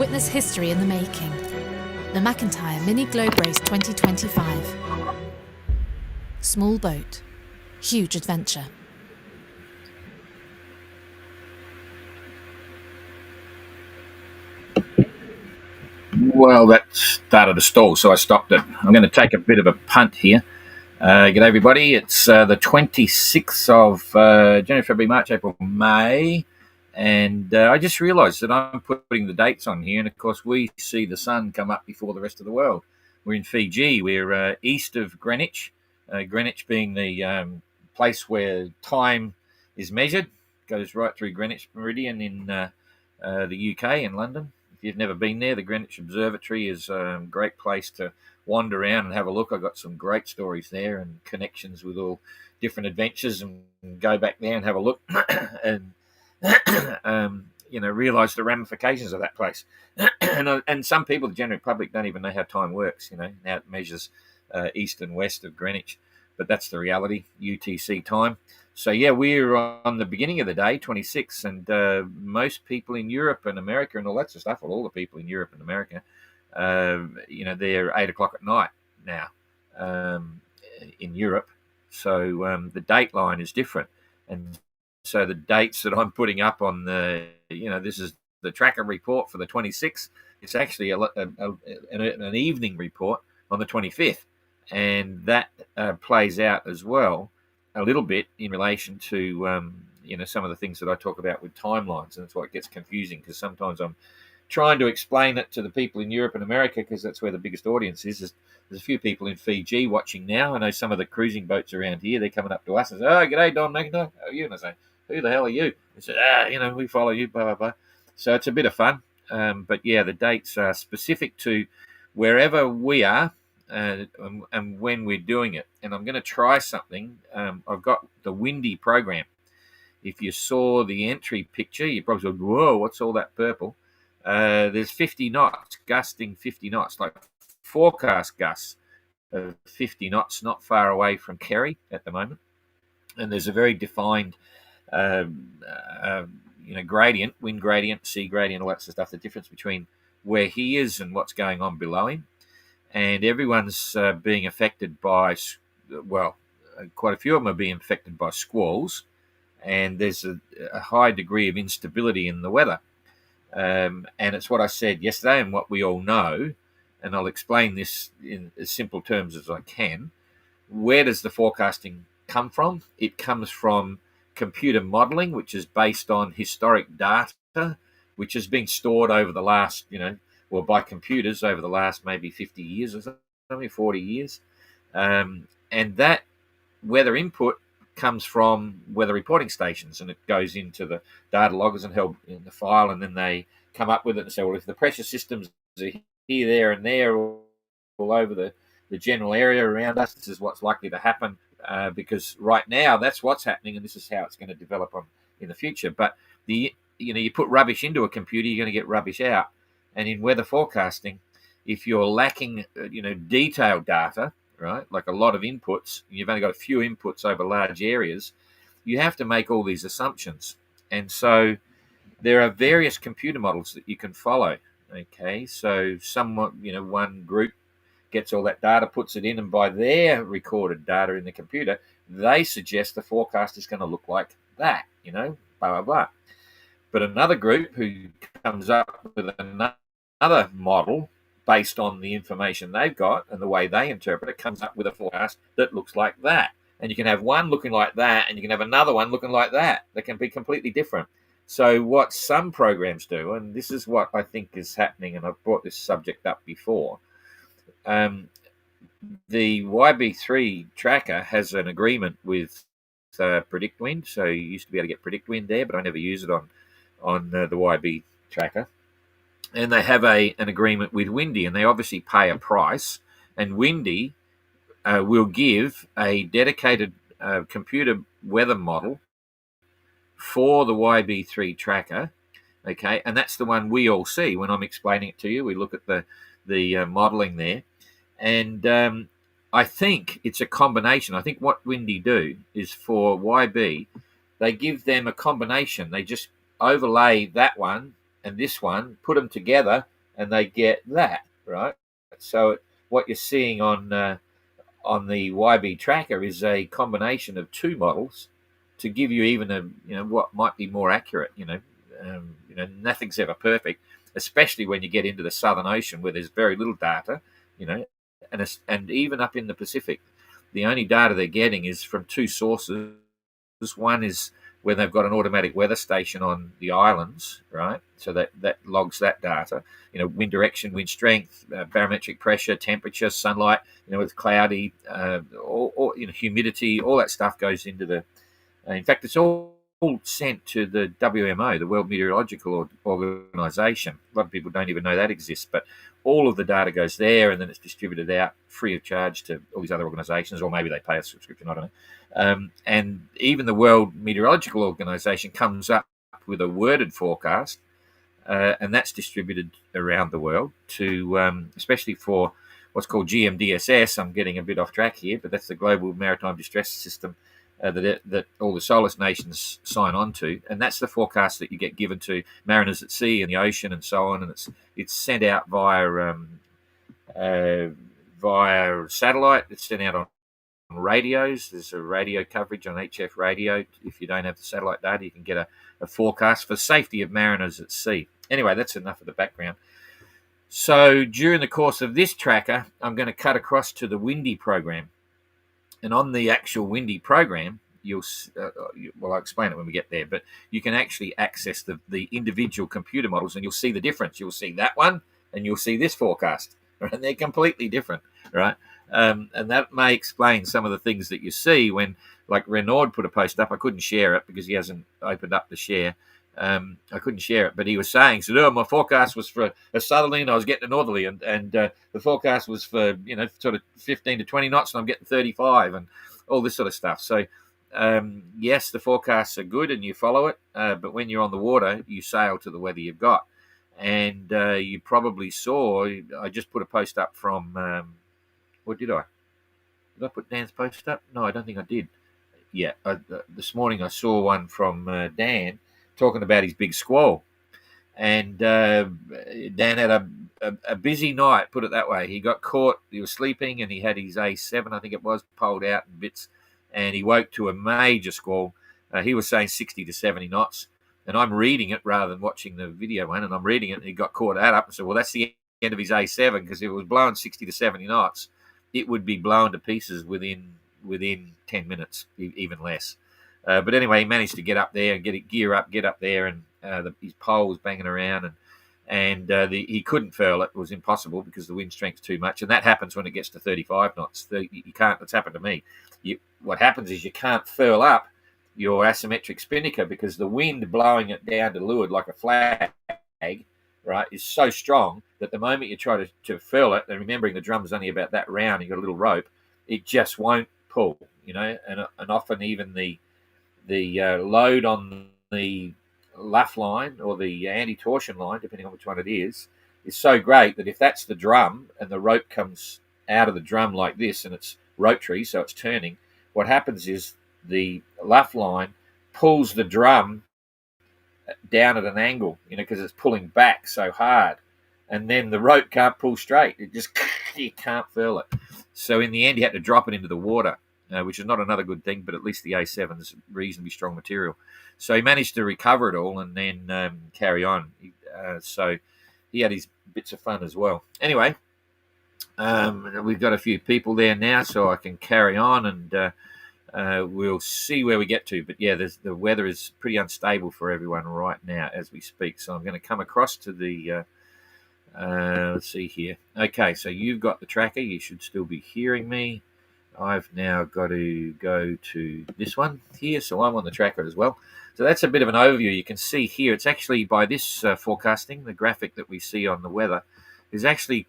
witness history in the making. The McIntyre Mini Globe Race 2025. Small boat, huge adventure. Well, that started to stall, so I stopped it. I'm going to take a bit of a punt here. G'day, everybody. It's the 26th of January, February, March, April, May. And I just realised that I'm putting the dates on here. And, of course, we see the sun come up before the rest of the world. We're in Fiji. We're east of Greenwich, Greenwich being the place where time is measured. Goes right through Greenwich Meridian in the UK, in London. If you've never been there, the Greenwich Observatory is a great place to wander around and have a look. I've got some great stories there and connections with all different adventures, and go back there and have a look and realise the ramifications of that place. and some people, the general public, don't even know how time works. How it measures east and west of Greenwich, but that's the reality. UTC time. So, yeah, we're on the beginning of the day, 26, and most people in Europe and America and all that sort of stuff, well, all the people in Europe and America, they're 8 o'clock at night now in Europe. So the date line is different. And so the dates that I'm putting up on this is the tracker report for the 26th. It's actually an evening report on the 25th. And that plays out as well a little bit in relation to some of the things that I talk about with timelines, and that's why it gets confusing, because sometimes I'm trying to explain it to the people in Europe and America, because that's where the biggest audience is. There's a few people in Fiji watching now. I know some of the cruising boats around here, they're coming up to us and say, "Oh, g'day, Don McIntyre, how are you?" And I say, "Who the hell are you?" They say, "We follow you, blah, blah, blah." So it's a bit of fun. But yeah, the dates are specific to wherever we are, and when we're doing it. And I'm going to try something. I've got the windy program. If you saw the entry picture, you probably said, "Whoa, what's all that purple?" There's 50 knots, gusting 50 knots, like forecast gusts of 50 knots, not far away from Kerry at the moment. And there's a very defined gradient, wind gradient, sea gradient, all that sort of stuff, the difference between where he is and what's going on below him. And everyone's being affected by, quite a few of them are being affected by squalls, and there's a high degree of instability in the weather. And it's what I said yesterday and what we all know, and I'll explain this in as simple terms as I can. Where does the forecasting come from? It comes from computer modelling, which is based on historic data, which has been stored over the last, by computers over the last maybe 50 years or something, 40 years. And that weather input comes from weather reporting stations, and it goes into the data loggers and held in the file, and then they come up with it and say, well, if the pressure systems are here, there, and there, all over the general area around us, this is what's likely to happen, because right now that's what's happening, and this is how it's going to develop in the future. But you put rubbish into a computer, you're going to get rubbish out. And in weather forecasting, if you're lacking, detailed data, right, like a lot of inputs, you've only got a few inputs over large areas, you have to make all these assumptions. And so there are various computer models that you can follow. Okay, so one group gets all that data, puts it in, and by their recorded data in the computer, they suggest the forecast is going to look like that, blah, blah, blah. But another group who comes up with another model based on the information they've got and the way they interpret it, comes up with a forecast that looks like that. And you can have one looking like that, and you can have another one looking like that. They can be completely different. So what some programs do, and this is what I think is happening, and I've brought this subject up before, the YB3 tracker has an agreement with PredictWind. So you used to be able to get PredictWind there, but I never use it on the YB tracker. And they have an agreement with Windy, and they obviously pay a price. And Windy will give a dedicated computer weather model for the YB3 tracker, okay? And that's the one we all see when I'm explaining it to you. We look at the modelling there. And I think it's a combination. I think what Windy do is for YB, they give them a combination. They just overlay that one and this one, put them together, and they get that, right? So what you're seeing on the YB tracker is a combination of two models to give you even a what might be more accurate. Nothing's ever perfect, especially when you get into the Southern Ocean where there's very little data. And even up in the Pacific, the only data they're getting is from two sources. One is where they've got an automatic weather station on the islands, right? So that logs that data. Wind direction, wind strength, barometric pressure, temperature, sunlight. It's cloudy, humidity, all that stuff goes into the. In fact, it's all sent to the WMO, the World Meteorological Organization. A lot of people don't even know that exists, but all of the data goes there, and then it's distributed out free of charge to all these other organizations, or maybe they pay a subscription, I don't know. And even the World Meteorological Organization comes up with a worded forecast, and that's distributed around the world to, especially for what's called GMDSS. I'm getting a bit off track here, but that's the Global Maritime Distress System that all the SOLAS nations sign on to, and that's the forecast that you get given to mariners at sea and the ocean and so on, and it's sent out via satellite. It's sent out on radios. There's a radio coverage on HF radio. If you don't have the satellite data, you can get a forecast for safety of mariners at sea. Anyway, that's enough of the background. So during the course of this tracker, I'm going to cut across to the windy program. And on the actual windy program, I'll explain it when we get there, but you can actually access the individual computer models, and you'll see the difference. You'll see that one, and you'll see this forecast, right? And they're completely different, right? And that may explain some of the things that you see when, like Renaud put a post up. I couldn't share it because he hasn't opened up the share. I couldn't share it, but he was saying, my forecast was for a southerly and I was getting a northerly, and the forecast was for, sort of 15 to 20 knots and I'm getting 35 and all this sort of stuff. So, yes, the forecasts are good and you follow it, but when you're on the water, you sail to the weather you've got. And you probably saw, I just put a post up from, what did I? Did I put Dan's post up? No, I don't think I did. Yeah, this morning I saw one from Dan, talking about his big squall, and Dan had a busy night, put it that way. He got caught, he was sleeping, and he had his A7, I think it was, pulled out in bits, and he woke to a major squall. He was saying 60 to 70 knots, and I'm reading it rather than watching the video one, and I'm reading it, and he got caught that up and said, well, that's the end of his A7, because if it was blowing 60 to 70 knots, it would be blown to pieces within 10 minutes, even less. But anyway, he managed to get up there and get up there, and his pole was banging around, and he couldn't furl it. It was impossible because the wind strength's too much, and that happens when it gets to 35 knots. You can't. It's happened to me. What happens is you can't furl up your asymmetric spinnaker because the wind blowing it down to leeward like a flag, right, is so strong that the moment you try to furl it, and remembering the drum's only about that round, you got a little rope, it just won't pull, and often even the load on the luff line or the anti-torsion line, depending on which one it is so great that if that's the drum and the rope comes out of the drum like this and it's rotary, so it's turning, what happens is the luff line pulls the drum down at an angle, because it's pulling back so hard, and then the rope can't pull straight. It just, you can't furl it. So in the end, you had to drop it into the water, which is not another good thing, but at least the A7 is reasonably strong material. So he managed to recover it all and then carry on. So he had his bits of fun as well. Anyway, we've got a few people there now, so I can carry on, and we'll see where we get to. But yeah, the weather is pretty unstable for everyone right now as we speak. So I'm going to come across to the... let's see here. Okay, so you've got the tracker. You should still be hearing me. I've now got to go to this one here, so I'm on the tracker as well. So that's a bit of an overview. You can see here, it's actually by this forecasting, the graphic that we see on the weather is actually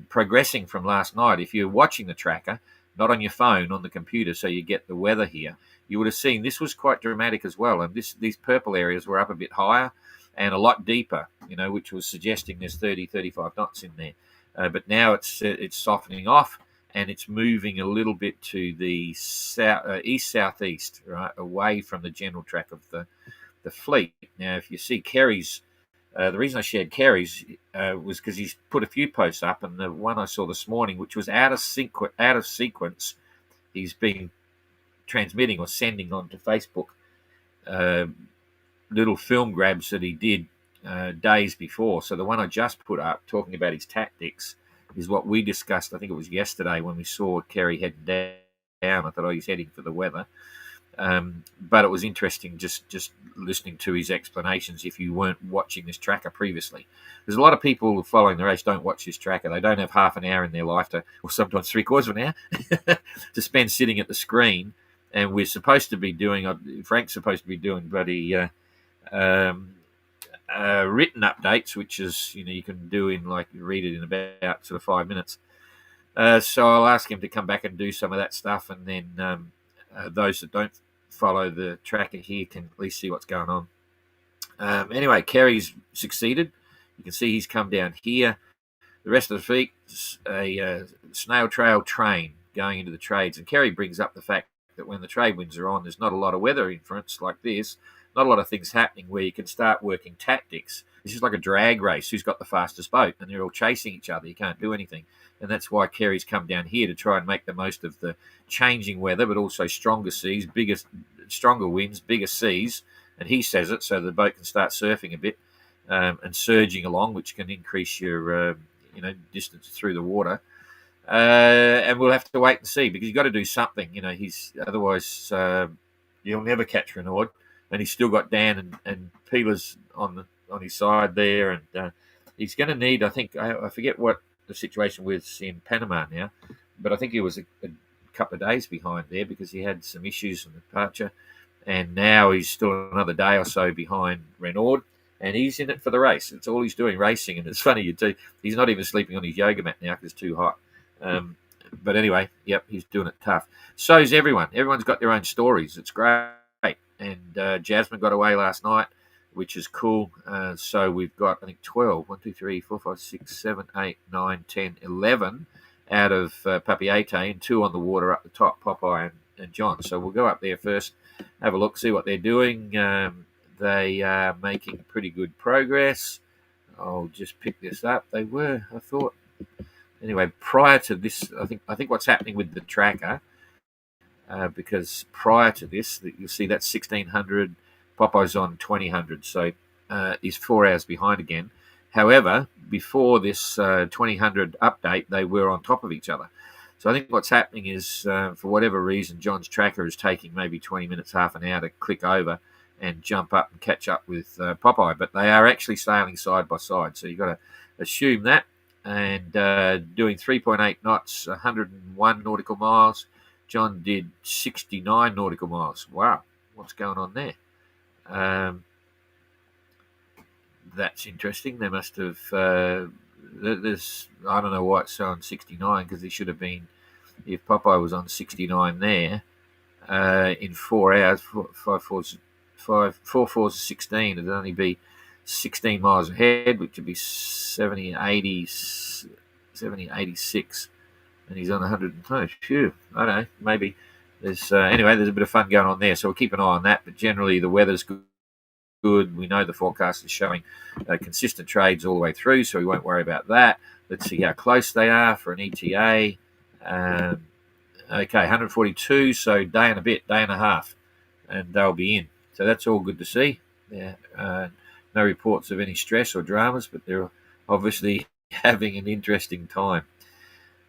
progressing from last night. If you're watching the tracker, not on your phone, on the computer, so you get the weather here, you would have seen this was quite dramatic as well. And these purple areas were up a bit higher and a lot deeper, which was suggesting there's 30, 35 knots in there. But now it's softening off, and it's moving a little bit to the east-southeast, right, away from the general track of the fleet. Now, if you see Kerry's The reason I shared Kerry's was because he's put a few posts up, and the one I saw this morning, which was out of sequence, he's been transmitting or sending onto Facebook uh, little film grabs that he did days before. So the one I just put up, talking about his tactics, is what we discussed. I think it was yesterday when we saw Kerry heading down. I thought, oh, he's heading for the weather. But it was interesting just listening to his explanations if you weren't watching this tracker previously. There's a lot of people following the race don't watch this tracker. They don't have half an hour in their life or sometimes 3/4 of an hour to spend sitting at the screen. And we're supposed to be doing, Frank's supposed to be doing bloody written updates, which is, you can do read it in about sort of 5 minutes. So I'll ask him to come back and do some of that stuff, and then those that don't follow the tracker here can at least see what's going on. Anyway, Kerry's succeeded. You can see he's come down here. The rest of the feet's a snail trail train going into the trades, and Kerry brings up the fact that when the trade winds are on, there's not a lot of weather influence like this, not a lot of things happening where you can start working tactics. It's just like a drag race. Who's got the fastest boat? And they're all chasing each other. You can't do anything. And that's why Kerry's come down here to try and make the most of the changing weather, but also stronger seas, stronger winds, bigger seas. And he says it so the boat can start surfing a bit and surging along, which can increase your distance through the water. And we'll have to wait and see, because you've got to do something. Otherwise you'll never catch Renaud. And he's still got Dan and Peeler's on his side there, and he's going to need, I think, I forget what the situation was in Panama now, but I think he was a couple of days behind there because he had some issues in the departure, and now he's still another day or so behind Renaud, and he's in it for the race. It's all he's doing, racing, and it's funny, he's not even sleeping on his yoga mat now because it's too hot. But anyway, yep, he's doing it tough. So's everyone. Everyone's got their own stories. It's great. And Jasmine got away last night, which is cool. So we've got, I think, 12, 1, 2, 3, 4, 5, 6, 7, 8, 9, 10, 11 out of Papiete, and 2 on the water up the top, Popeye and John. So we'll go up there first, have a look, see what they're doing. They are making pretty good progress. I'll just pick this up. They were, I thought. Anyway, prior to this, I think what's happening with the tracker, because prior to this, you'll see that's 1600, Popeye's on 2000, so he's 4 hours behind again. However, before this 2000 update, they were on top of each other. So I think what's happening is, for whatever reason, John's tracker is taking maybe 20 minutes, half an hour to click over and jump up and catch up with Popeye, but they are actually sailing side by side, so you've got to assume that. And doing 3.8 knots, 101 nautical miles. John did 69 nautical miles. Wow, what's going on there? That's interesting. They must have. There's, I don't know why it's on 69, because he should have been. If Popeye was on 69 there, in 4 hours, 4 fours 16, it'd only be 16 miles ahead, which would be 70, 86. And he's on 100. Phew, I don't know. Maybe there's anyway. There's a bit of fun going on there, so we'll keep an eye on that. But generally, the weather's good. We know the forecast is showing consistent trades all the way through, so we won't worry about that. Let's see how close they are for an ETA. Okay, 142. So day and a half, and they'll be in. So that's all good to see. Yeah, no reports of any stress or dramas, but they're obviously having an interesting time.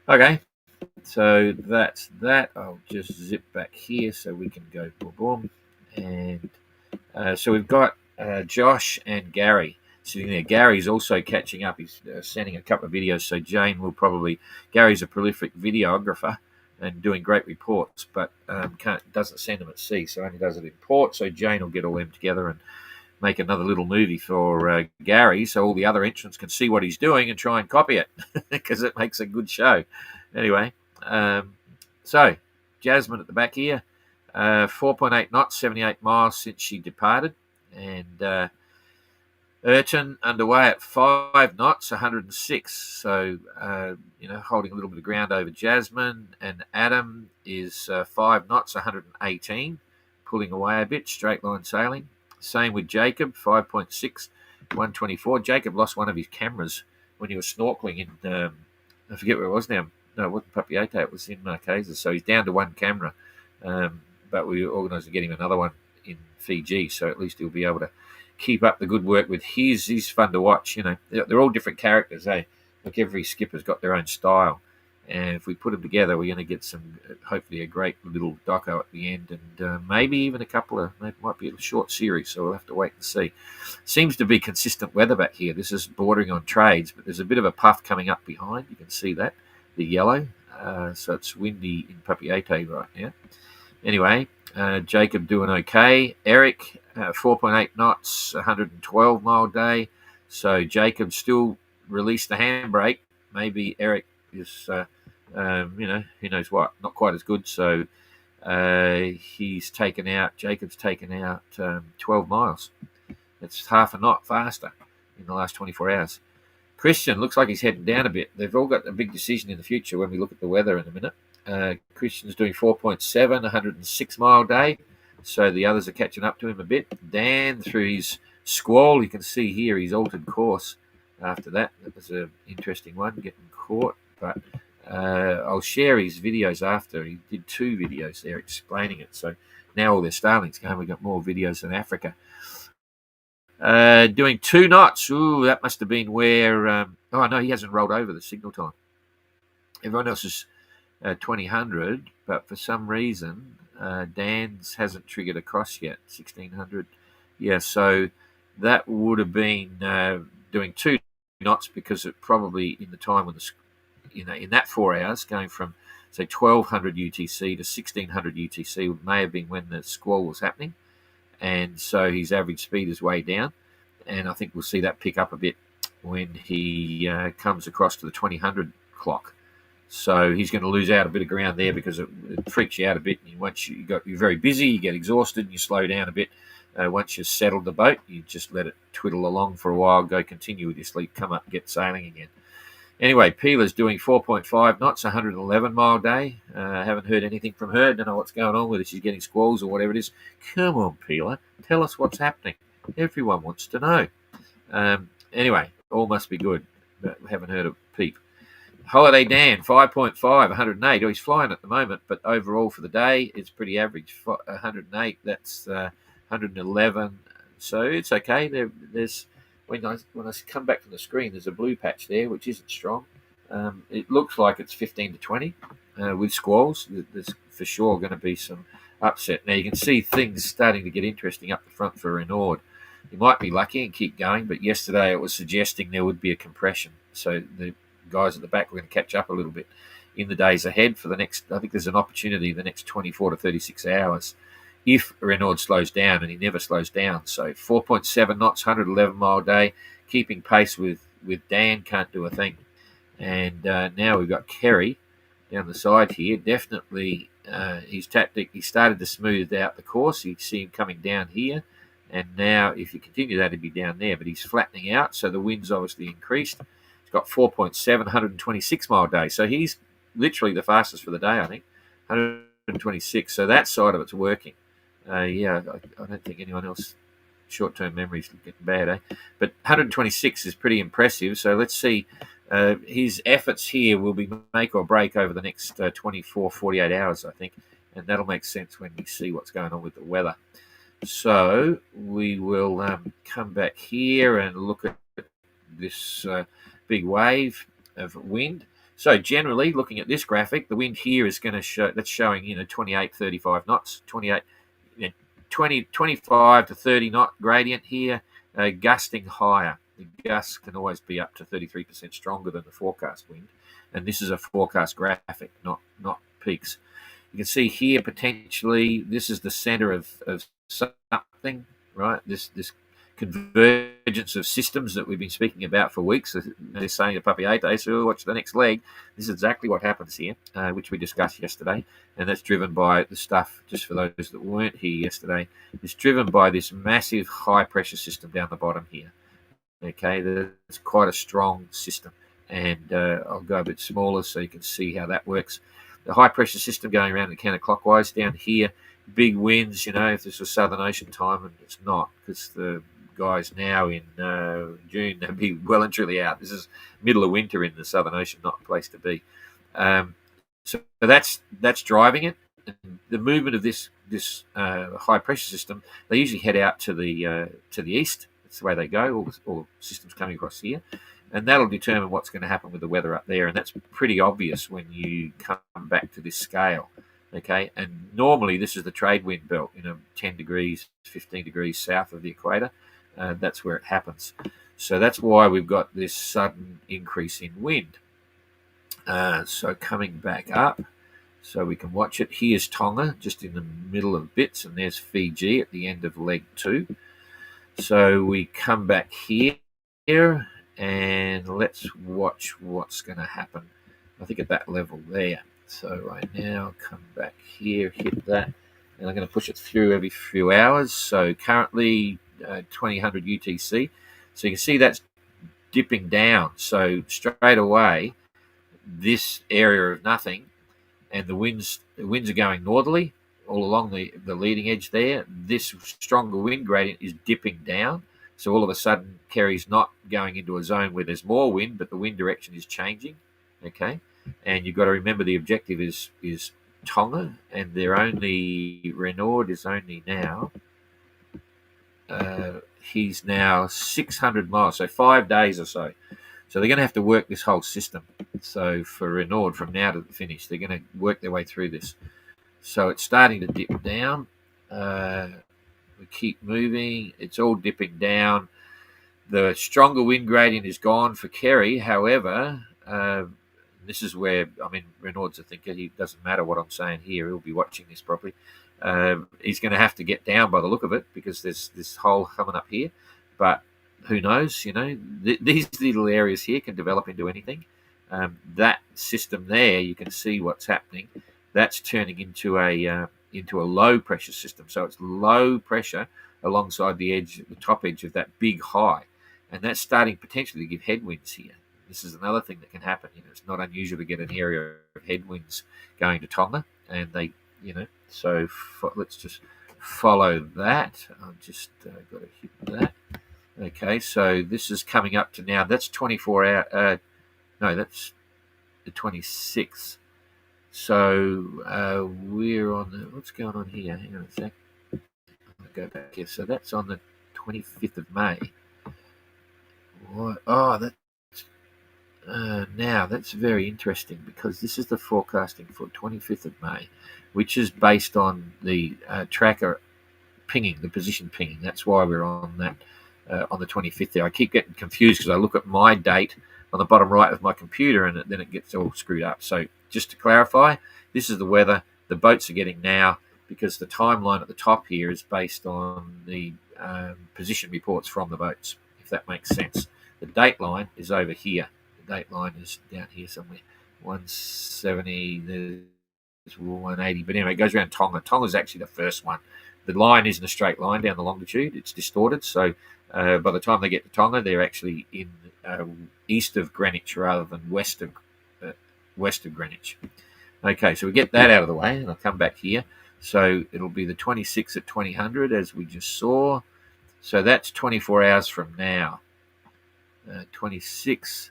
Okay, so that's that. I'll just zip back here so we can go boom, boom. And so we've got Josh and Gary sitting there. Gary's also catching up. He's sending a couple of videos, so Jane will probably... Gary's a prolific videographer and doing great reports, but doesn't send them at sea, so only does it in port. So Jane will get all them together and make another little movie for Gary, so all the other entrants can see what he's doing and try and copy it, because it makes a good show. Anyway, so Jasmine at the back here, 4.8 knots, 78 miles since she departed, and Urton underway at 5 knots, 106. So holding a little bit of ground over Jasmine, and Adam is 5 knots, 118, pulling away a bit, straight line sailing. Same with Jacob, 5.6, 124. Jacob lost one of his cameras when he was snorkeling in, I forget where it was now. No, it wasn't Papiete, it was in Marquesas. So he's down to one camera. But we organised to get him another one in Fiji, so at least he'll be able to keep up the good work with his. He's fun to watch, They're all different characters, eh? Like every skipper's got their own style. And if we put them together, we're going to get some, hopefully, a great little doco at the end, and maybe even a couple of, maybe might be a short series. So we'll have to wait and see. Seems to be consistent weather back here. This is bordering on trades, but there's a bit of a puff coming up behind. You can see that, the yellow. So it's windy in Papiete right now. Anyway, Jacob doing okay. Eric, 4.8 knots, 112 mile day. So Jacob still released the handbrake. Maybe Eric is, who knows what, not quite as good. So Jacob's taken out 12 miles. That's half a knot faster in the last 24 hours. Christian looks like he's heading down a bit. They've all got a big decision in the future when we look at the weather in a minute. Christian's doing 4.7, 106 mile day. So the others are catching up to him a bit. Dan, through his squall, you can see here he's altered course after that. That was an interesting one, getting caught. But I'll share his videos after. He did 2 videos there explaining it. So now all their starlings going. We've got more videos than Africa. Doing 2 knots. Ooh, that must have been where... oh, no, he hasn't rolled over the signal time. Everyone else is 2000, but for some reason, Dan's hasn't triggered across yet, 1600. Yeah, so that would have been doing 2 knots because it probably in the time when in that 4 hours, going from, say, 1200 UTC to 1600 UTC may have been when the squall was happening. And so his average speed is way down. And I think we'll see that pick up a bit when he comes across to the 2000 clock. So he's going to lose out a bit of ground there because it freaks you out a bit. And once you're very busy, you get exhausted, and you slow down a bit. Once you've settled the boat, you just let it twiddle along for a while, continue with your sleep, come up and get sailing again. Anyway, Pila's doing 4.5 knots, 111 mile day. Haven't heard anything from her. Don't know what's going on, whether she's getting squalls or whatever it is. Come on, Pila. Tell us what's happening. Everyone wants to know. Anyway, all must be good. But we haven't heard a peep. Holiday Dan, 5.5, 108. Oh, he's flying at the moment, but overall for the day, it's pretty average. 108, that's 111. So it's okay. There's... When I come back from the screen, there's a blue patch there, which isn't strong. It looks like it's 15 to 20 with squalls. There's for sure going to be some upset. Now, you can see things starting to get interesting up the front for Renaud. You might be lucky and keep going, but yesterday it was suggesting there would be a compression. So the guys at the back were going to catch up a little bit in the days ahead for the next, I think there's an opportunity the next 24 to 36 hours. If Renaud slows down, and he never slows down. So 4.7 knots, 111 mile day, keeping pace with Dan, can't do a thing. And now we've got Kerry down the side here. Definitely his tactic, he started to smooth out the course. You see him coming down here. And now if you continue that, he'd be down there. But he's flattening out, so the wind's obviously increased. He's got 4.7, 126 mile day. So he's literally the fastest for the day, I think. 126. So that side of it's working. I don't think anyone else, short-term memory's getting bad, eh? But 126 is pretty impressive. So let's see. His efforts here will be make or break over the next 24, 48 hours, I think. And that'll make sense when we see what's going on with the weather. So we will come back here and look at this big wave of wind. So generally, looking at this graphic, the wind here is going to show, that's showing, 28, 35 knots, 25 to 30 knot gradient here, gusting higher. The gusts can always be up to 33% stronger than the forecast wind. And this is a forecast graphic, not peaks. You can see here potentially this is the center of something, right? This convergence of systems that we've been speaking about for weeks. They're saying at Papiete, so watch the next leg. This is exactly what happens here, which we discussed yesterday. And that's driven by the stuff, just for those that weren't here yesterday, it's driven by this massive high-pressure system down the bottom here. Okay, it's quite a strong system. And I'll go a bit smaller so you can see how that works. The high-pressure system going around the counterclockwise down here, big winds, if this was Southern Ocean time, and it's not, because the guys now in June, they'll be well and truly out. This is middle of winter in the Southern Ocean, not a place to be. So that's driving it. And the movement of this high pressure system, they usually head out to the east. That's the way they go. All systems coming across here, and that'll determine what's going to happen with the weather up there. And that's pretty obvious when you come back to this scale. Okay, and normally this is the trade wind belt, 10 degrees, 15 degrees south of the equator. That's where it happens. So that's why we've got this sudden increase in wind. So coming back up, so we can watch it. Here's Tonga, just in the middle of bits, and there's Fiji at the end of leg 2. So we come back here, and let's watch what's going to happen. I think at that level there. So right now, come back here, hit that, and I'm going to push it through every few hours. So currently 2000 UTC. So you can see that's dipping down. So straight away, this area of nothing, and the winds are going northerly all along the leading edge there. This stronger wind gradient is dipping down. So all of a sudden, Kerry's not going into a zone where there's more wind, but the wind direction is changing. Okay. And you've got to remember the objective is Tonga, and Renaud is only now, he's now 600 miles, so 5 days or so. So they're going to have to work this whole system. So for Renaud, from now to the finish, they're going to work their way through this. So it's starting to dip down. We keep moving. It's all dipping down. The stronger wind gradient is gone for Kerry. However, this is where, Renaud's a thinker. He doesn't matter what I'm saying here. He'll be watching this properly. He's going to have to get down by the look of it, because there's this hole coming up here. But who knows? These little areas here can develop into anything. That system there, you can see what's happening. That's turning into a low pressure system. So it's low pressure alongside the top edge of that big high, and that's starting potentially to give headwinds here. This is another thing that can happen. It's not unusual to get an area of headwinds going to Tonga, and they, so let's just follow that. I've just got to hit that. Okay, so this is coming up to now. That's 24 hour. No, that's the 26th. So we're on the. What's going on here? Hang on a sec. I'll go back here. So that's on the 25th of May. What? Oh, that's. Now that's very interesting, because this is the forecasting for 25th of May, which is based on the tracker pinging, the position pinging. That's why we're on that on the 25th there. I keep getting confused because I look at my date on the bottom right of my computer, and then it gets all screwed up. So just to clarify, this is the weather the boats are getting now, because the timeline at the top here is based on the position reports from the boats, if that makes sense. The date line is over here. The date line is down here somewhere. 170, there's 180. But anyway, it goes around Tonga. Tonga's actually the first one. The line isn't a straight line down the longitude. It's distorted. So by the time they get to Tonga, they're actually in east of Greenwich rather than west of Greenwich. Okay, so we get that out of the way, and I'll come back here. So it'll be the 26th at 2000, as we just saw. So that's 24 hours from now. 26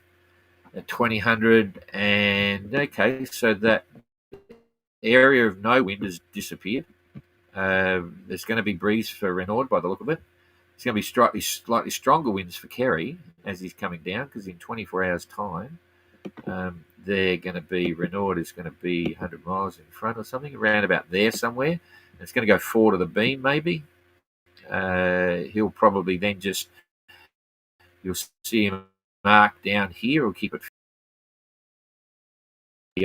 at 2000, and okay, so that area of no wind has disappeared. There's going to be breeze for Renaud by the look of it. It's going to be slightly stronger winds for Kerry as he's coming down, because in 24 hours' time, they're going to be, Renaud is going to be 100 miles in front or something, around about there somewhere. And it's going to go forward of the beam, maybe. He'll probably then just, you'll see him mark down here, or keep it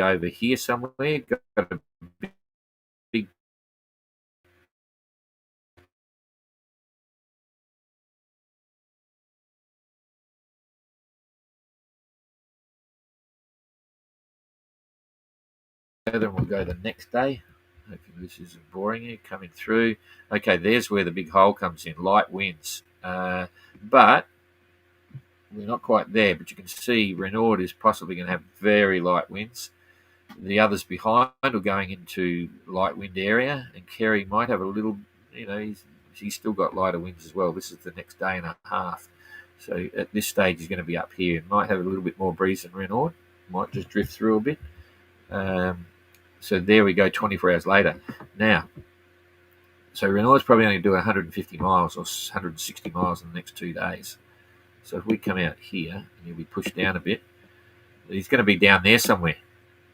over here somewhere. Got a big and we'll go the next day. Hopefully this isn't boring you coming through. Okay, there's where the big hole comes in, light winds. But we're not quite there, but you can see Renaud is possibly going to have very light winds. The others behind are going into light wind area, and Kerry might have a little, he's he's still got lighter winds as well. This is the next day and a half. So at this stage, he's going to be up here. Might have a little bit more breeze than Renaud. Might just drift through a bit. So there we go, 24 hours later. Now, so Renaud's probably only do 150 miles or 160 miles in the next 2 days. So if we come out here, and he'll be pushed down a bit, he's going to be down there somewhere.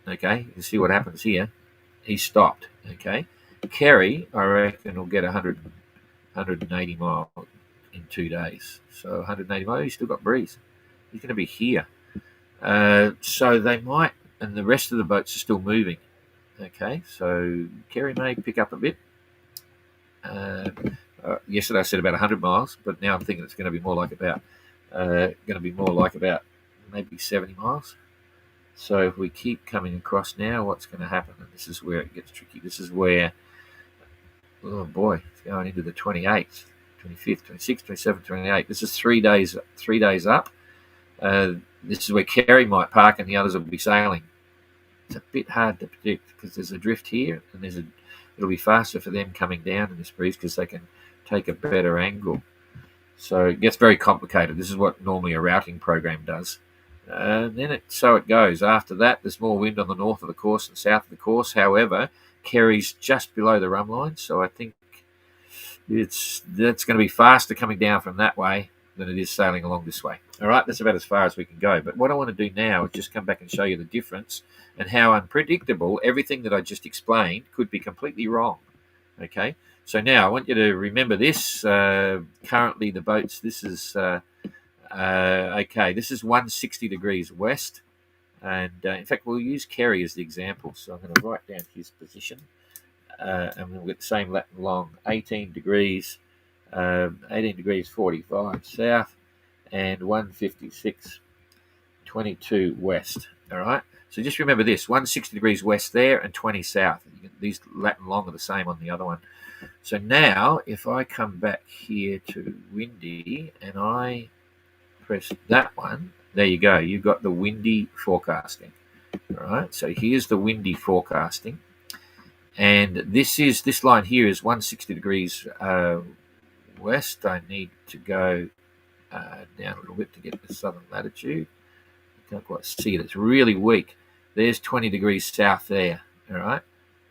Okay, you see what happens here. He stopped. Okay, Kerry, I reckon, will get 180 miles in 2 days. So 180 miles, he's still got breeze. He's going to be here. So they might, and the rest of the boats are still moving. Okay, so Kerry may pick up a bit. Yesterday I said about 100 miles, but now I'm thinking it's going to be more like about maybe 70 miles. So if we keep coming across now, what's going to happen? And this is where it gets tricky. This is where, oh boy, it's going into the 28th, 25th, 26th, 27th, 28th. This is 3 days up. This is where Kerry might park and the others will be sailing. It's a bit hard to predict because there's a drift here and it'll be faster for them coming down in this breeze because they can take a better angle. So it gets very complicated. This is what normally a routing program does. And then so it goes. After that, there's more wind on the north of the course and south of the course. However, Kerry's just below the rum line, so I think that's going to be faster coming down from that way than it is sailing along this way. All right, that's about as far as we can go. But what I want to do now is just come back and show you the difference and how unpredictable everything that I just explained could be completely wrong. Okay, so now I want you to remember this. Currently, the boats, this is... okay, this is 160 degrees west, and in fact we'll use Kerry as the example. So I'm going to write down his position, and we'll get the same lat and long, 18 degrees 45 south, and 156.22 west. All right. So just remember this: 160 degrees west there, and 20 south. These lat and long are the same on the other one. So now, if I come back here to windy, and I press that one, there you go. You've got the windy forecasting. All right, so here's the windy forecasting, and this line here is 160 degrees west. I need to go down a little bit to get the southern latitude. I can't quite see it. It's really weak. There's 20 degrees south there. All right,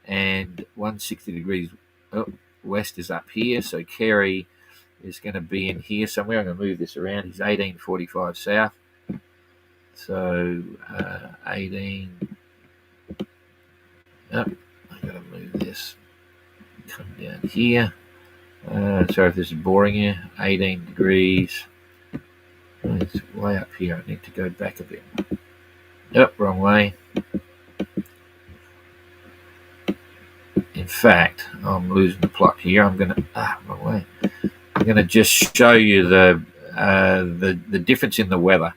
and 160 degrees west is up here. So Kerry is going to be in here somewhere. I'm going to move this around. He's 1845 south. So 18. I've got to move this. Come down here. Sorry if this is boring you. 18 degrees. It's way up here. I need to go back a bit. Yep, wrong way. In fact, I'm losing the plot here. I'm going to... wrong way. I'm going to just show you the difference in the weather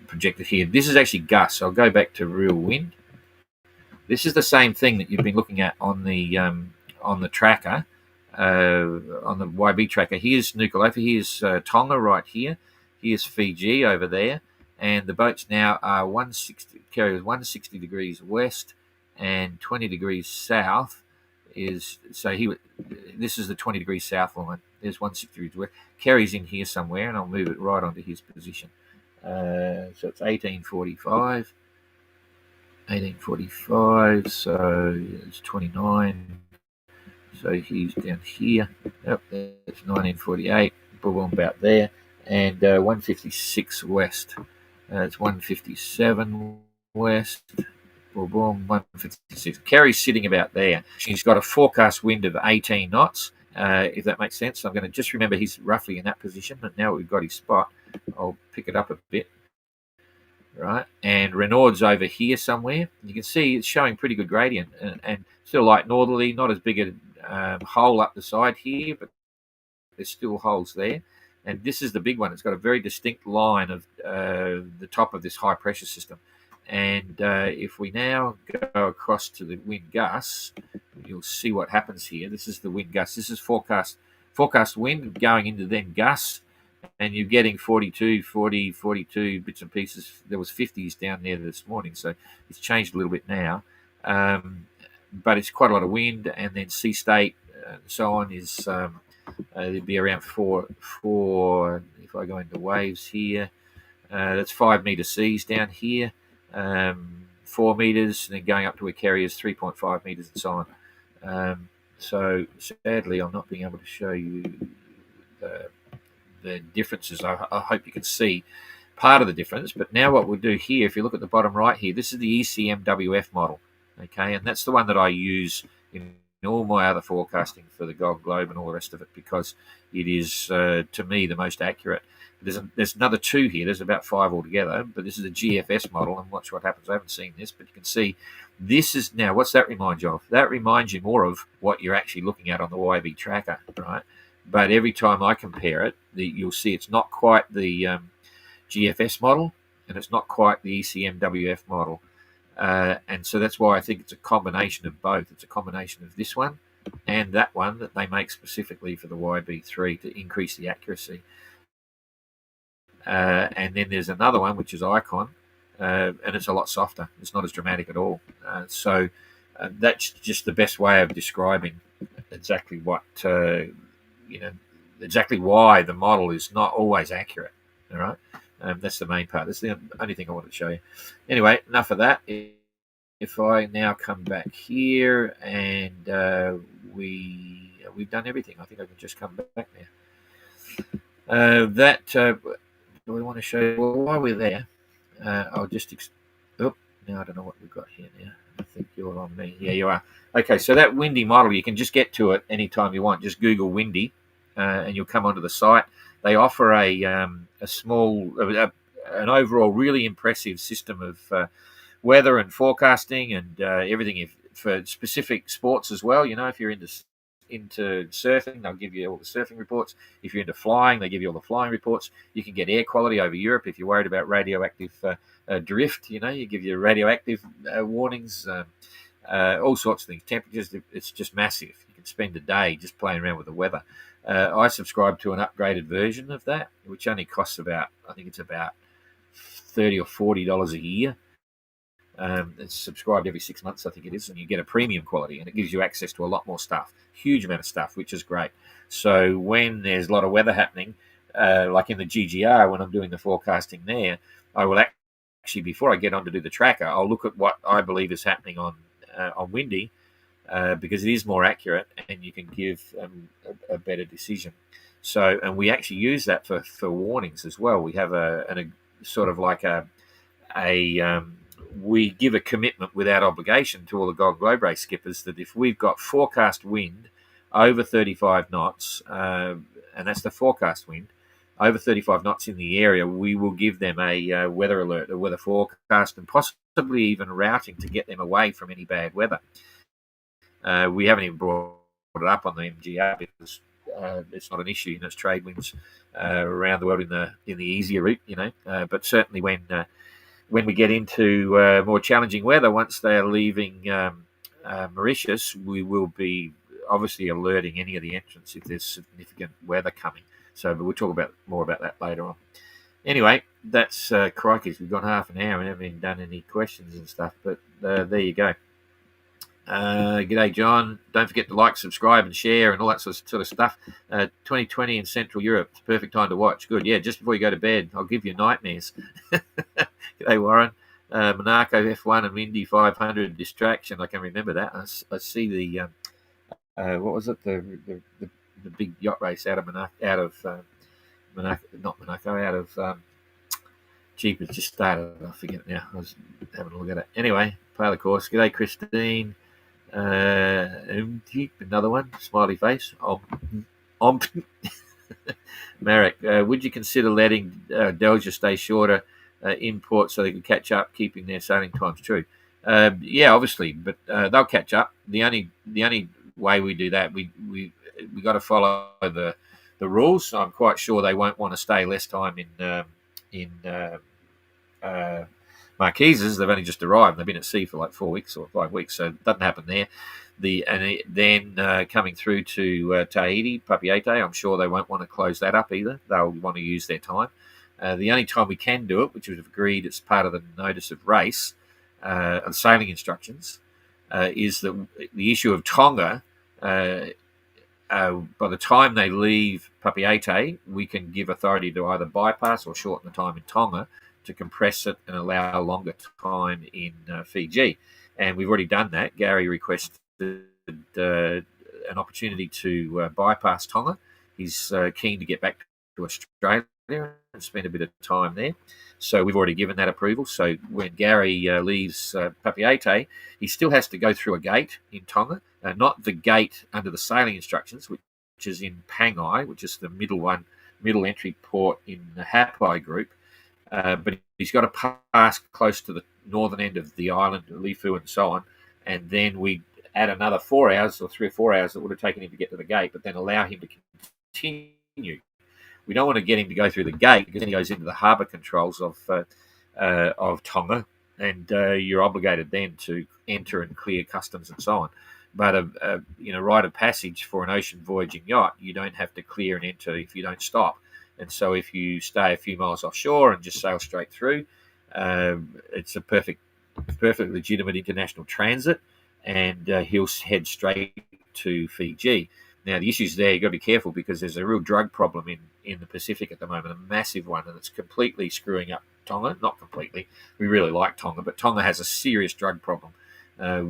projected here. This is actually gusts. I'll go back to real wind. This is the same thing that you've been looking at on the tracker, on the YB tracker. Here's Nuku'alofa. Here's Tonga right here. Here's Fiji over there, and the boats now are 160. Kerry is 160 degrees west and 20 degrees south. This is the 20 degrees south line. There's 160 degrees west. Kerry's in here somewhere, and I'll move it right onto his position. So it's 1845. 1845, so it's 29. So he's down here. Yep, that's 1948. Boom, about there. And 156 west. It's 157 west. Boom, 156. Kerry's sitting about there. She's got a forecast wind of 18 knots, if that makes sense. So I'm going to just remember he's roughly in that position. And now we've got his spot, I'll pick it up a bit. Right, and Renaud's over here somewhere. You can see it's showing pretty good gradient and still light northerly, not as big a hole up the side here, but there's still holes there. And this is the big one. It's got a very distinct line of the top of this high pressure system. And if we now go across to the wind gusts, you'll see what happens here. This is the wind gusts. This is forecast wind going into then gusts. And you're getting 42 bits and pieces. There was 50s down there this morning, so it's changed a little bit now. But it's quite a lot of wind, and then sea state and so on is There'd be around four. If I go into waves here, that's 5 meter seas down here, 4 meters, and then going up to a carrier's 3.5 meters and so on. So sadly, I'm not being able to show you the differences. I hope you can see part of the difference. But now what we'll do here, if you look at the bottom right here, this is the ECMWF model, okay, and that's the one that I use in all my other forecasting for the Gold Globe and all the rest of it, because it is, to me, the most accurate. There's another 2 here. There's about 5 altogether, but this is a GFS model, and watch what happens. I haven't seen this, but you can see this is now. What's that remind you of? That reminds you more of what you're actually looking at on the YB tracker, right? But every time I compare it, you'll see it's not quite the GFS model, and it's not quite the ECMWF model. And so that's why I think it's a combination of both. It's a combination of this one and that one that they make specifically for the YB3 to increase the accuracy. And then there's another one, which is Icon, and it's a lot softer. It's not as dramatic at all. So that's just the best way of describing exactly what, exactly why the model is not always accurate. All right. That's the main part. That's the only thing I wanted to show you. Anyway, enough of that. If I now come back here and we've done everything, I think I can just come back now. Do we want to show you while we're there? I'll just. Now I don't know what we've got here now. I think you're on me. Yeah, you are. Okay, so that Windy model, you can just get to it anytime you want. Just Google Windy, and you'll come onto the site. They offer a small, an overall really impressive system of weather and forecasting and everything for specific sports as well. If you're into surfing, they'll give you all the surfing reports. If you're into flying, they give you all the flying reports. You can get air quality over Europe if you're worried about radioactive drift. You give you radioactive warnings, all sorts of things. Temperatures, it's just massive. You can spend a day just playing around with the weather. I subscribe to an upgraded version of that, which only costs about $30 or $40 a year. It's subscribed every 6 months, I think it is, and you get a premium quality, and it gives you access to a lot more stuff, huge amount of stuff, which is great. So when there's a lot of weather happening, like in the GGR, when I'm doing the forecasting there, I will actually, before I get on to do the tracker, I'll look at what I believe is happening on Windy, because it is more accurate, and you can give a better decision. So, and we actually use that for warnings as well. We have a sort of like we give a commitment without obligation to all the Gold Globe race skippers that if we've got forecast wind over 35 knots, and that's the forecast wind, over 35 knots in the area, we will give them a weather alert, a weather forecast, and possibly even routing to get them away from any bad weather. We haven't even brought it up on the MGR because it's not an issue. It's trade winds around the world in the easier route, but certainly when we get into more challenging weather, once they're leaving Mauritius, we will be obviously alerting any of the entrants if there's significant weather coming. So, but we'll talk more about that later on. Anyway, that's crikey. We've got half an hour and haven't even done any questions and stuff, but there you go. G'day, John. Don't forget to like, subscribe, and share, and all that sort of stuff. 2020 in Central Europe. It's a perfect time to watch. Good. Yeah, just before you go to bed. I'll give you nightmares. G'day, Warren. Monaco F1 and Indy 500 distraction. I can remember that. I see the what was it? The big yacht race out of Jeep has just started. I forget it now. I was having a look at it. Anyway, play the course. G'day, Christine. Another one. Smiley face. Marek, would you consider letting Delta stay shorter in port so they can catch up, keeping their sailing times true? Yeah, obviously, but they'll catch up. The only way we do that, we got to follow the rules. I'm quite sure they won't want to stay less time in Marquises. They've only just arrived. They've been at sea for like 4 weeks or 5 weeks, so it doesn't happen there. Then coming through to Tahiti, Papeete, I'm sure they won't want to close that up either. They'll want to use their time. The only time we can do it, which we've agreed as part of the notice of race and sailing instructions, is that the issue of Tonga by the time they leave Papeete, we can give authority to either bypass or shorten the time in Tonga to compress it and allow a longer time in Fiji. And we've already done that. Gary requested an opportunity to bypass Tonga. He's keen to get back to Australia and spend a bit of time there. So we've already given that approval. So when Gary leaves Papeete, he still has to go through a gate in Tonga, not the gate under the sailing instructions, which is in Pangai, which is the middle entry port in the Hapai group. But he's got to pass close to the northern end of the island, Lifu and so on, and then we add another 4 hours or 3 or 4 hours that would have taken him to get to the gate, but then allow him to continue. We don't want to get him to go through the gate because then he goes into the harbour controls of Tonga, and you're obligated then to enter and clear customs and so on. But a rite of passage for an ocean voyaging yacht, you don't have to clear and enter if you don't stop. And so if you stay a few miles offshore and just sail straight through, it's a perfectly legitimate international transit, and he'll head straight to Fiji. Now, the issues there, you've got to be careful because there's a real drug problem in the Pacific at the moment, a massive one, and it's completely screwing up Tonga. Not completely. We really like Tonga, but Tonga has a serious drug problem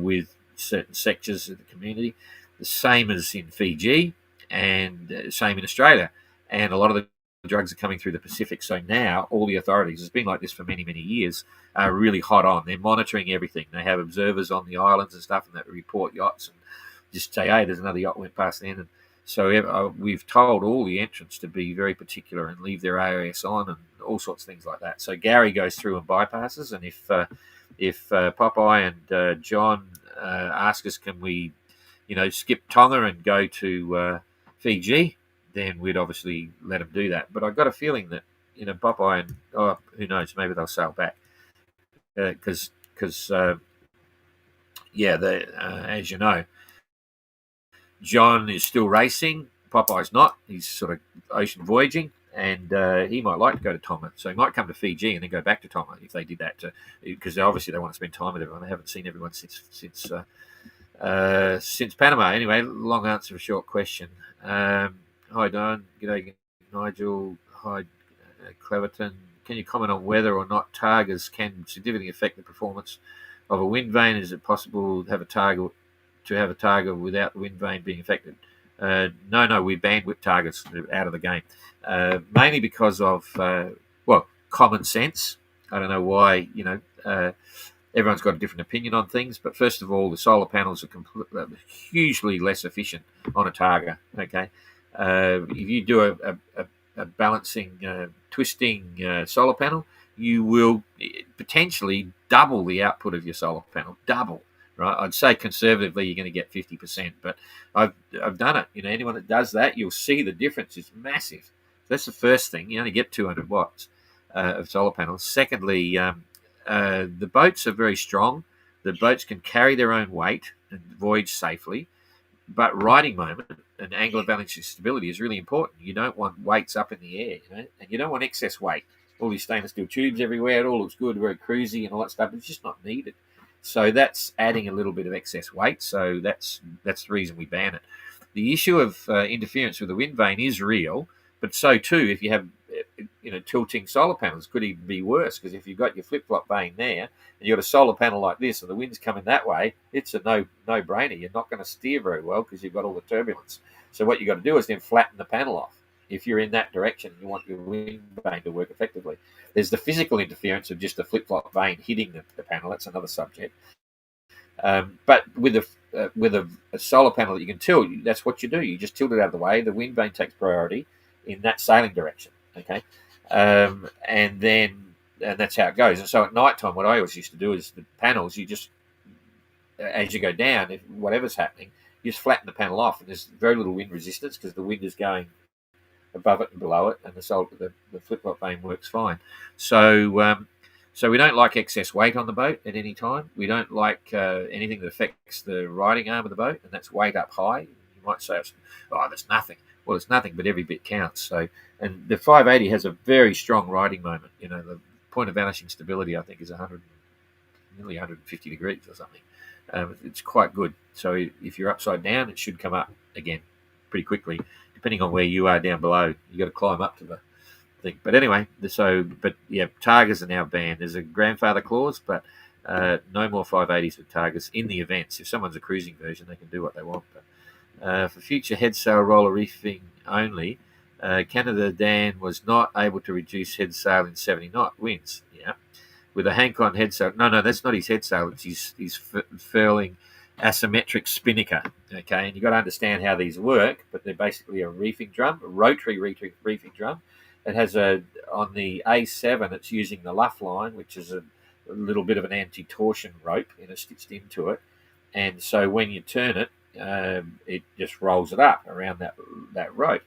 with certain sectors of the community, the same as in Fiji and same in Australia. And a lot of the drugs are coming through the Pacific. So now all the authorities, it's been like this for many, many years, are really hot on. They're monitoring everything. They have observers on the islands and stuff, and that report yachts and just say, hey, there's another yacht went past then. And so we've told all the entrants to be very particular and leave their AOS on and all sorts of things like that. So Gary goes through and bypasses, and if Popeye and John ask us, can we, skip Tonga and go to Fiji, then we'd obviously let them do that. But I've got a feeling that, Popeye and, who knows, maybe they'll sail back. Because as you know, John is still racing. Popeye's not. He's sort of ocean voyaging, and he might like to go to Tonga. So he might come to Fiji and then go back to Tonga if they did that. Because obviously they want to spend time with everyone. They haven't seen everyone since Panama. Anyway, long answer, a short question. Hi, Don. G'day, Nigel. Hi, Cleverton. Can you comment on whether or not targers can significantly affect the performance of a wind vane? Is it possible to have a target without the wind vane being affected? No, we banned whip targets out of the game, mainly because of common sense. I don't know why everyone's got a different opinion on things, but first of all, the solar panels are hugely less efficient on a target. Okay, if you do a balancing, twisting solar panel, you will potentially double the output of your solar panel. Double. Right, I'd say conservatively you're going to get 50%, but I've done it. Anyone that does that, you'll see the difference is massive. So that's the first thing. You only get 200 watts of solar panels. Secondly, the boats are very strong. The boats can carry their own weight and voyage safely, but riding moment and angular balancing stability is really important. You don't want weights up in the air, and you don't want excess weight. All these stainless steel tubes everywhere, it all looks good, very cruisy and all that stuff, but it's just not needed. So that's adding a little bit of excess weight. So that's the reason we ban it. The issue of interference with the wind vane is real, but so too if you have tilting solar panels, could even be worse, because if you've got your flip-flop vane there and you've got a solar panel like this and the wind's coming that way, it's a no-brainer. You're not going to steer very well because you've got all the turbulence. So what you've got to do is then flatten the panel off. If you're in that direction, you want your wind vane to work effectively. There's the physical interference of just a flip-flop vane hitting the panel. That's another subject. But with a solar panel that you can tilt, that's what you do. You just tilt it out of the way. The wind vane takes priority in that sailing direction. Okay, and that's how it goes. And so at night time, what I always used to do is the panels, you just, as you go down, if whatever's happening, you just flatten the panel off, and there's very little wind resistance because the wind is going above it and below it, and the flip-flop vane works fine. So we don't like excess weight on the boat at any time. We don't like anything that affects the riding arm of the boat, and that's weight up high. You might say, that's nothing. Well, it's nothing, but every bit counts. So, and the 580 has a very strong riding moment. The point of vanishing stability, I think, is nearly 150 degrees or something. It's quite good. So if you're upside down, it should come up again. pretty quickly. Depending on where you are down below, you got to climb up to the thing. But anyway, Targers are now banned. There's a grandfather clause, but no more 580s with Targers in the events. If someone's a cruising version, they can do what they want. But for future head sail roller reefing only, Canada Dan was not able to reduce head sail in 70 knot winds. Yeah, with a Hank-on head sail. No, that's not his head sail. It's his furling asymmetric spinnaker. Okay, and you've got to understand how these work. But they're basically a reefing drum, a rotary reefing drum. It has on the A7. It's using the luff line, which is a little bit of an anti-torsion rope, stitched into it. And so when you turn it, it just rolls it up around that rope.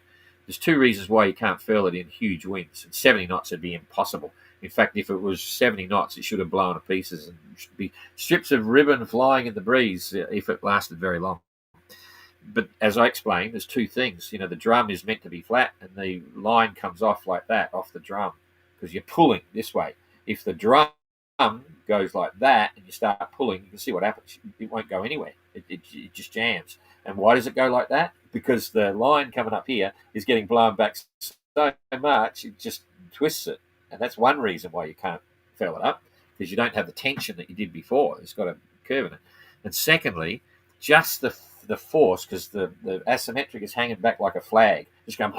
There's two reasons why you can't furl it in huge winds. At 70 knots, it'd be impossible. In fact, if it was 70 knots, it should have blown to pieces and should be strips of ribbon flying in the breeze if it lasted very long. But as I explained, there's two things. The drum is meant to be flat, and the line comes off like that, off the drum, because you're pulling this way. If the drum goes like that and you start pulling, you can see what happens. It won't go anywhere. It just jams. And why does it go like that? Because the line coming up here is getting blown back so much, it just twists it. And that's one reason why you can't furl it up, because you don't have the tension that you did before. It's got a curve in it. And secondly, just the force, because the asymmetric is hanging back like a flag, just going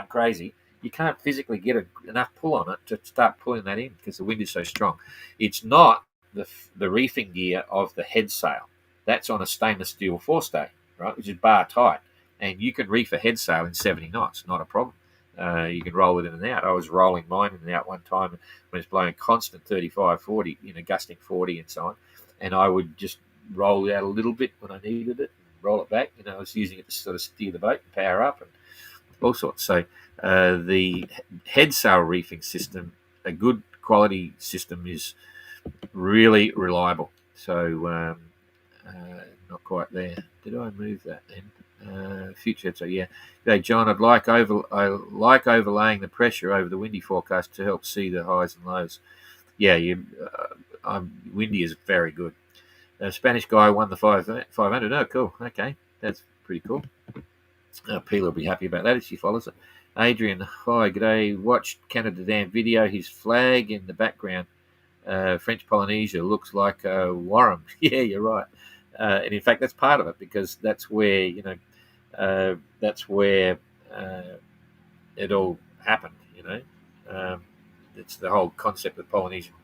crazy. You can't physically get enough pull on it to start pulling that in because the wind is so strong. It's not the reefing gear of the head sail. That's on a stainless steel forestay, right, which is bar tight. And you can reef a head sail in 70 knots, not a problem. You can roll it in and out. I was rolling mine in and out one time when it's blowing constant 35, 40, gusting 40 and so on. And I would just roll it out a little bit when I needed it, roll it back. I was using it to sort of steer the boat and power up and all sorts. So the head sail reefing system, a good quality system, is really reliable. So not quite there. Did I move that then? Future. So yeah. Hey John, I like overlaying the pressure over the windy forecast to help see the highs and lows. Yeah, windy is very good. A Spanish guy won the 500. Oh, cool. Okay, that's pretty cool. Peela will be happy about that if she follows it. Adrian, hi, g'day. Watched Canada Dan video. His flag in the background, French Polynesia, looks like a warrum. Yeah, you're right. And in fact, that's part of it, because that's where it all happened. It's the whole concept of Polynesian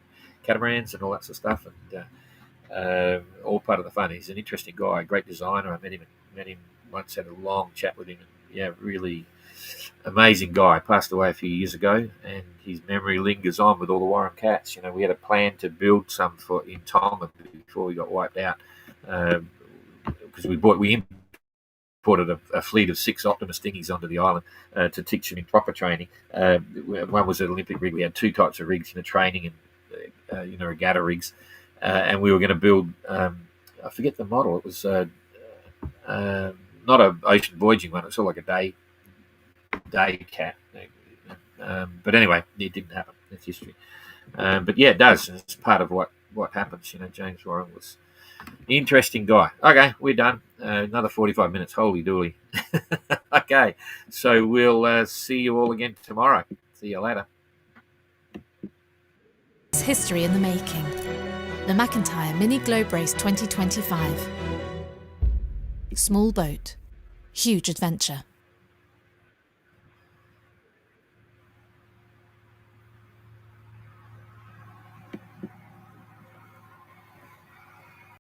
catamarans and all that sort of stuff, and all part of the fun. He's an interesting guy, a great designer. I met him once, had a long chat with him. Yeah, really amazing guy. Passed away a few years ago, and his memory lingers on with all the Warren cats. We had a plan to build some in Tonga before we got wiped out, because we imported a fleet of 6 Optimus dinghies onto the island to teach them in proper training. One was an Olympic rig. We had 2 types of rigs, training and regatta rigs, and we were going to build. I forget the model. It was not an ocean voyaging one. It was sort of like a day cat. But anyway, it didn't happen. That's history. But yeah, it does. It's part of what happens. James Warren was an interesting guy. Okay, we're done. Another 45 minutes. Holy dooly. Okay, so we'll see you all again tomorrow. See you later. It's history in the making. The McIntyre Mini Globe Race 2025. Small boat, huge adventure.